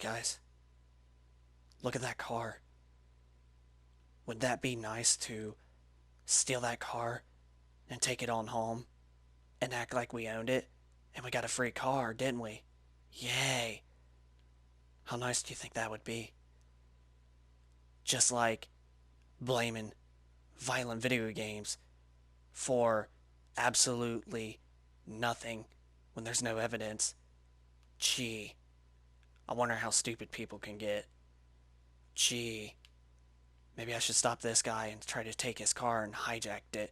guys, look at that car. Would that be nice to steal that car and take it on home and act like we owned it? And we got a free car, didn't we? Yay. How nice do you think that would be? Just like blaming violent video games for absolutely nothing when there's no evidence. Gee, I wonder how stupid people can get. Gee, maybe I should stop this guy and try to take his car and hijack it.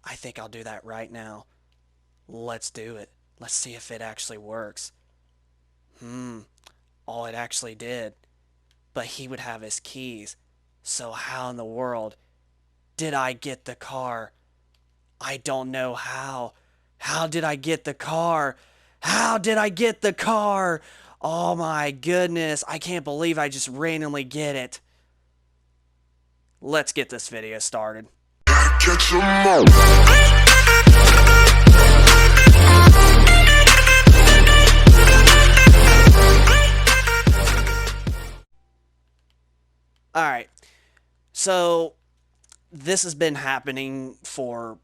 I think I'll do that right now. Let's do it. Let's see if it actually works. Oh, it actually did. But he would have his keys. So how in the world did I get the car? I don't know how. How did I get the car? How did I get the car? Oh my goodness. I can't believe I just randomly get it. Let's get this video started. Catch 'em all. Alright, so this has been happening for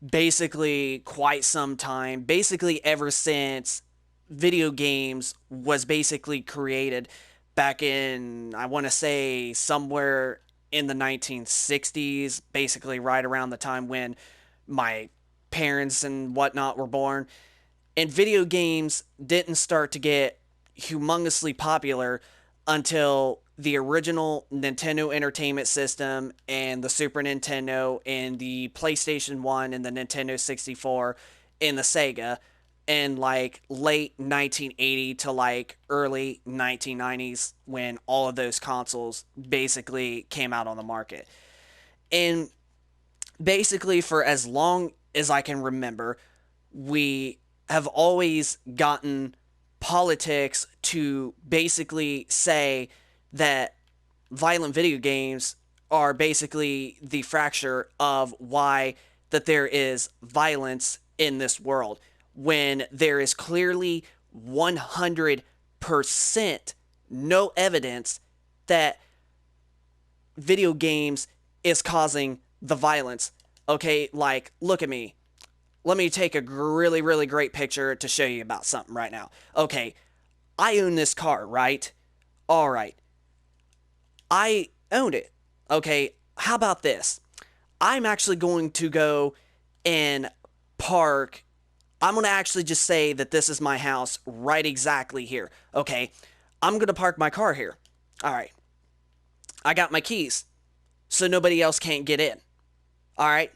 basically quite some time, basically ever since video games was basically created back in, I want to say, somewhere in the 1960s, basically right around the time when my parents and whatnot were born. And video games didn't start to get humongously popular until the original Nintendo Entertainment System and the Super Nintendo and the PlayStation 1 and the Nintendo 64 and the Sega in like late 1980 to like early 1990s when all of those consoles basically came out on the market. And basically for as long as I can remember, we have always gotten politics to basically say that violent video games are basically the fracture of why that there is violence in this world, when there is clearly 100% no evidence that video games is causing the violence. Okay, like, look at me. Let me take a really, really great picture to show you about something right now. Okay, I own this car, right? All right. I owned it. Okay, how about this? I'm actually going to go and park. I'm going to actually just say that this is my house right exactly here. Okay, I'm going to park my car here. All right. I got my keys, so nobody else can't get in. All right.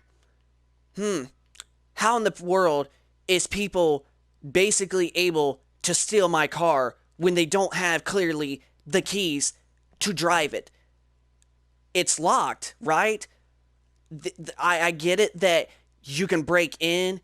How in the world is people basically able to steal my car when they don't have clearly the keys to drive it? It's locked, right? I get it that you can break in,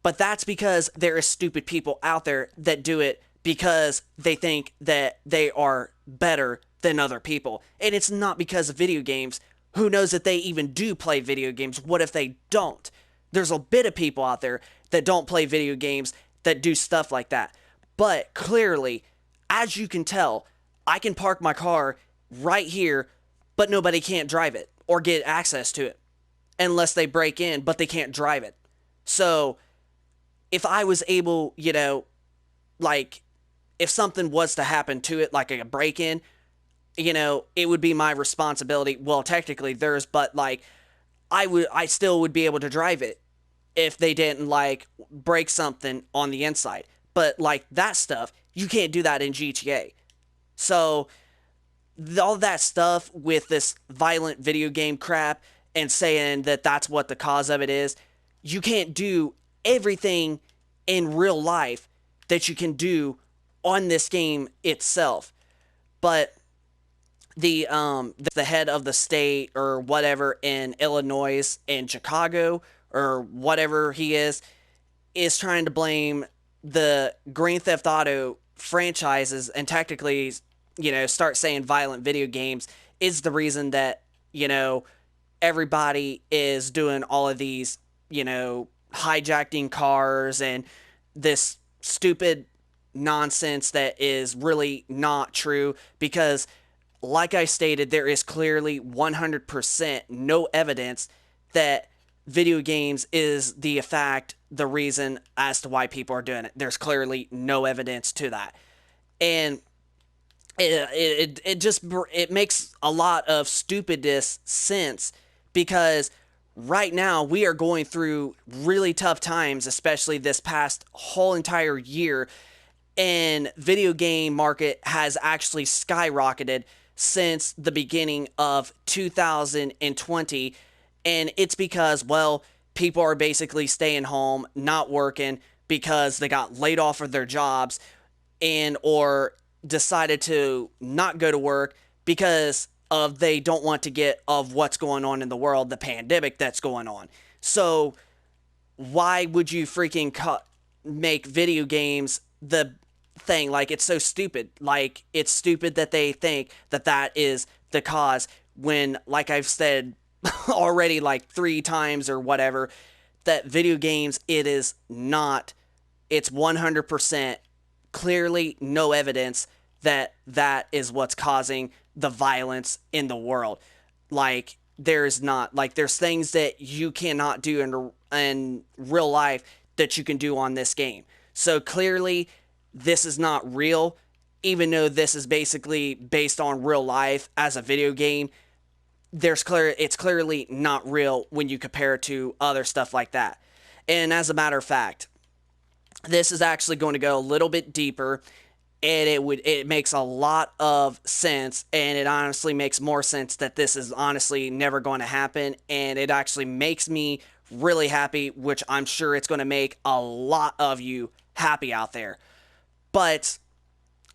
but that's because there are stupid people out there that do it because they think that they are better than other people. And it's not because of video games. Who knows if they even do play video games? What if they don't? There's a bit of people out there that don't play video games that do stuff like that. But clearly, as you can tell, I can park my car right here, but nobody can't drive it or get access to it unless they break in, but they can't drive it. So if I was able, like if something was to happen to it, like a break-in, it would be my responsibility. Well, technically theirs, but like I still would be able to drive it if they didn't like break something on the inside. But like that stuff, you can't do that in GTA. So all that stuff with this violent video game crap and saying that that's what the cause of it is, you can't do everything in real life that you can do on this game itself. But the head of the state or whatever in Illinois, in Chicago, or whatever he is trying to blame the Grand Theft Auto franchises and technically, start saying violent video games is the reason that, everybody is doing all of these, hijacking cars and this stupid nonsense that is really not true, because like I stated, there is clearly 100% no evidence that video games is the reason as to why people are doing it. There's clearly no evidence to that. And it makes a lot of stupidness sense, because right now we are going through really tough times, especially this past whole entire year, and video game market has actually skyrocketed since the beginning of 2020. And it's because, well, people are basically staying home, not working, because they got laid off of their jobs, and or decided to not go to work because of they don't want to get of what's going on in the world, the pandemic that's going on. So why would you freaking make video games the thing? Like, it's so stupid. Like, it's stupid that they think that that is the cause, when, like I've said already like 3 times or whatever, that video games, it is not. It's 100% clearly no evidence that that is what's causing the violence in the world. Like, there's not, like, there's things that you cannot do in real life that you can do on this game. So clearly this is not real, even though this is basically based on real life as a video game. It's clearly not real when you compare it to other stuff like that. And as a matter of fact, this is actually going to go a little bit deeper, and it makes a lot of sense, and it honestly makes more sense that this is honestly never going to happen, and it actually makes me really happy, which I'm sure it's going to make a lot of you happy out there. But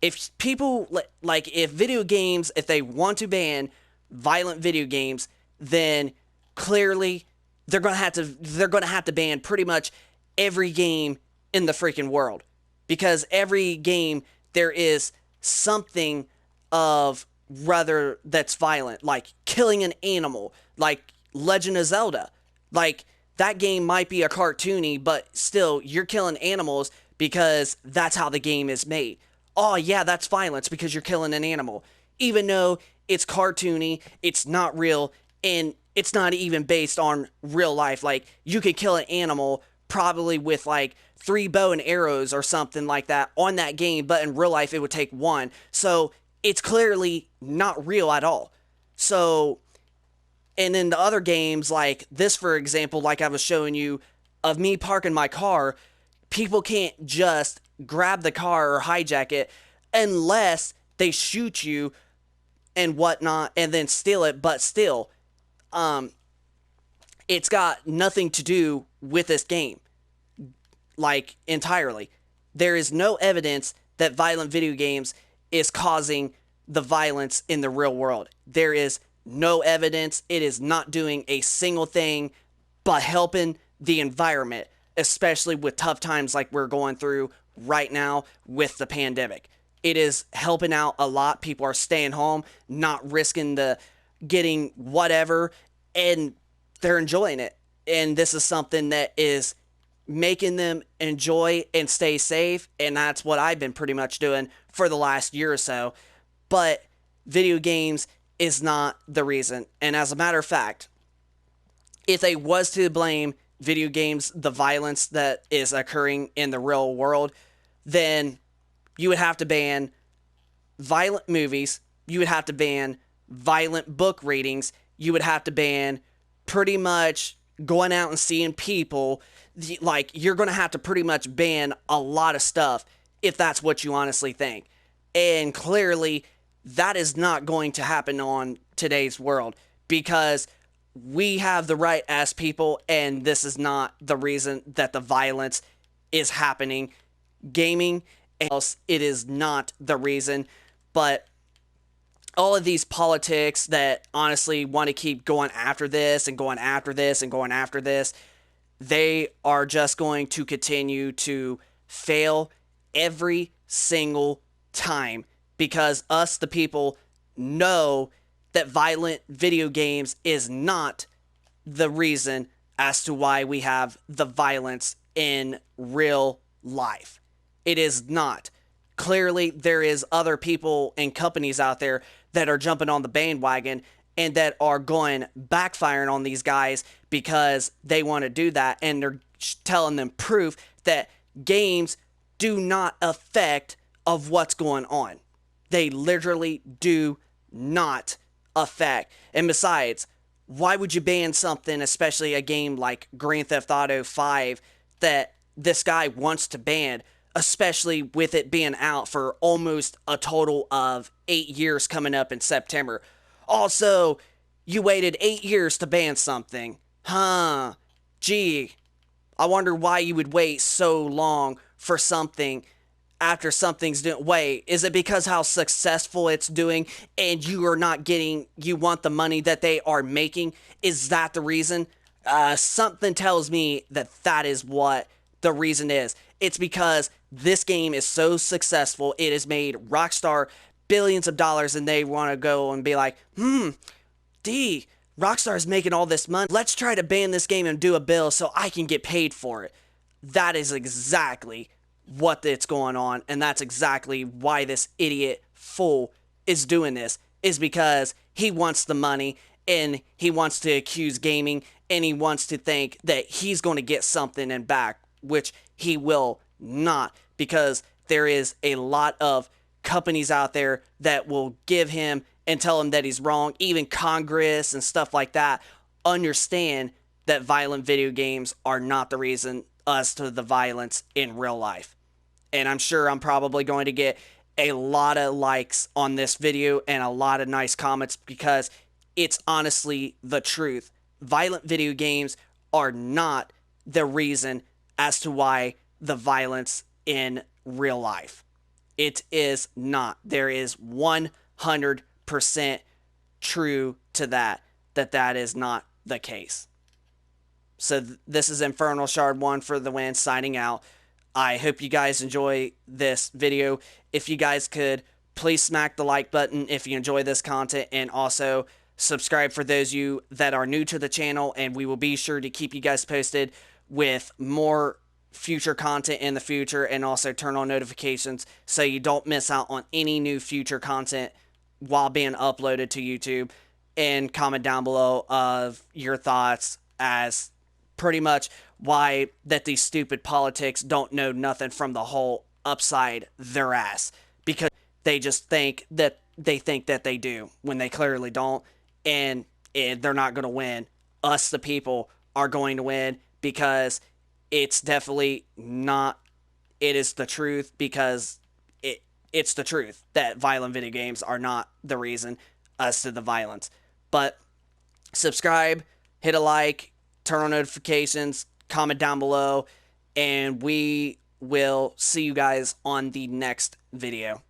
if people, like, if video games, if they want to ban violent video games, then clearly they're going to have to ban pretty much every game in the freaking world, because every game there is something of rather that's violent, like killing an animal, like Legend of Zelda. Like, that game might be a cartoony, but still you're killing animals because that's how the game is made. Oh yeah, that's violence because you're killing an animal, even though it's cartoony, it's not real, and it's not even based on real life. Like, you could kill an animal probably with like 3 bow and arrows or something like that on that game, but in real life it would take 1. So it's clearly not real at all. So, and then the other games like this, for example, like I was showing you of me parking my car, people can't just grab the car or hijack it unless they shoot you and whatnot and then steal it. But still, it's got nothing to do with this game, like, entirely. There is no evidence that violent video games is causing the violence in the real world. There is no evidence. It is not doing a single thing but helping the environment, especially with tough times like we're going through right now with the pandemic. It is helping out a lot. People are staying home, not risking the getting whatever, and they're enjoying it. And this is something that is making them enjoy and stay safe, and that's what I've been pretty much doing for the last year or so. But video games is not the reason. And as a matter of fact, if they was to blame video games, the violence that is occurring in the real world, then you would have to ban violent movies, you would have to ban violent book readings, you would have to ban pretty much going out and seeing people. Like, you're going to have to pretty much ban a lot of stuff if that's what you honestly think. And clearly, that is not going to happen on today's world, because we have the right as people, and this is not the reason that the violence is happening. Gaming, else, it is not the reason. But all of these politics that honestly want to keep going after this and going after this and going after this, they are just going to continue to fail every single time, because us, the people, know that violent video games is not the reason as to why we have the violence in real life. It is not. Clearly, there is other people and companies out there that are jumping on the bandwagon and that are going backfiring on these guys because they want to do that, and they're telling them proof that games do not affect of what's going on. They literally do not affect. And besides, why would you ban something, especially a game like Grand Theft Auto 5, that this guy wants to ban, especially with it being out for almost a total of 8 years coming up in September? Also, you waited 8 years to ban something. Huh. Gee, I wonder why you would wait so long for something after something's doing. Wait, is it because how successful it's doing and you are not getting, you want the money that they are making? Is that the reason? Something tells me that that is what the reason is. It's because this game is so successful. It has made Rockstar billions of dollars, and they want to go and be like, Rockstar's making all this money. Let's try to ban this game and do a bill so I can get paid for it. That is exactly what it's going on, and that's exactly why this idiot fool is doing this, is because he wants the money, and he wants to accuse gaming, and he wants to think that he's going to get something in back, which he will not, because there is a lot of companies out there that will give him and tell him that he's wrong. Even Congress and stuff like that understand that violent video games are not the reason as to the violence in real life. And I'm sure I'm probably going to get a lot of likes on this video and a lot of nice comments, because it's honestly the truth. Violent video games are not the reason as to why the violence in real life. It is not. There is 100% true to that is not the case. So this is Infernal Shard 1 for the win, signing out. I hope you guys enjoy this video. If you guys could, please smack the like button if you enjoy this content, and also subscribe for those of you that are new to the channel, and we will be sure to keep you guys posted with more future content in the future, and also turn on notifications so you don't miss out on any new future content while being uploaded to YouTube. And comment down below of your thoughts as pretty much why that these stupid politics don't know nothing from the whole upside their ass, because they just think that they do when they clearly don't, and they're not going to win. Us, the people, are going to win, because it's definitely not. It is the truth, because it's the truth that violent video games are not the reason as to the violence. But subscribe, hit a like, turn on notifications, comment down below, and we will see you guys on the next video.